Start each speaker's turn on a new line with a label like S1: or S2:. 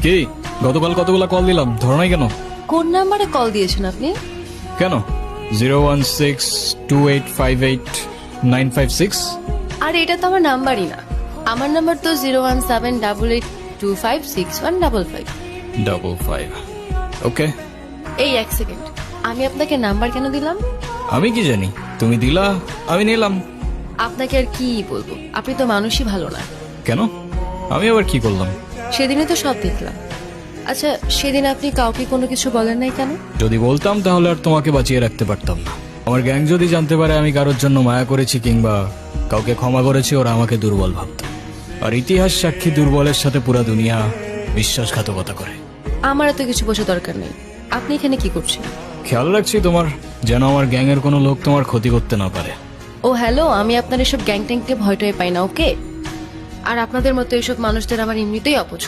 S1: কি গতকাল কতগুলা কল দিলাম, ধরো নাই কেন?
S2: কোন নাম্বারে কল দিয়েছেন আপনি?
S1: কেন 016285895
S2: আর এটা তো আমার নাম্বারই না। আমার নাম্বার তো 01788261555।
S1: ওকে।
S2: এই এক সেকেন্ড, আমি আপনাকে নাম্বার কেন দিলাম?
S1: আমি কি জানি, তুমি দিলা, আমি নিলাম।
S2: আপনাকে আর কি বলবো, আপনি তো মানুষই ভালো না।
S1: কেন? আমি আবার কি করলাম?
S2: সেদিনে তো সব দেখলাম। আচ্ছা, সেদিন আপনি কাউকে কোনো কিছু বলেন নাই কেন?
S1: যদি বলতাম তাহলে আর তোমাকে বাঁচিয়ে রাখতে পারতাম না। আমার গ্যাং যদি জানতে পারে আমি কারোর জন্য মায়া করেছি কিংবা কাউকে ক্ষমা করেছি, ওরা আমাকে দুর্বল ভাবত। আর ইতিহাস সাক্ষী দুর্বলের সাথে পুরা দুনিয়া বিশ্বাসঘাতকতা করে।
S2: আমার এত কিছু বোঝা দরকার নেই। আপনি এখানে কি করছেন?
S1: খেয়াল রাখছি তোমার, যেন আমার গ্যাং এর কোনো লোক তোমার ক্ষতি করতে না পারে।
S2: ও হ্যালো, আমি আপনার এসব গ্যাং ট্যাংকে ভয় টয় পাই না, ওকে? আর আপনাদের মতো এসব মানুষদের আমার এমনিতেই অপছন্দ।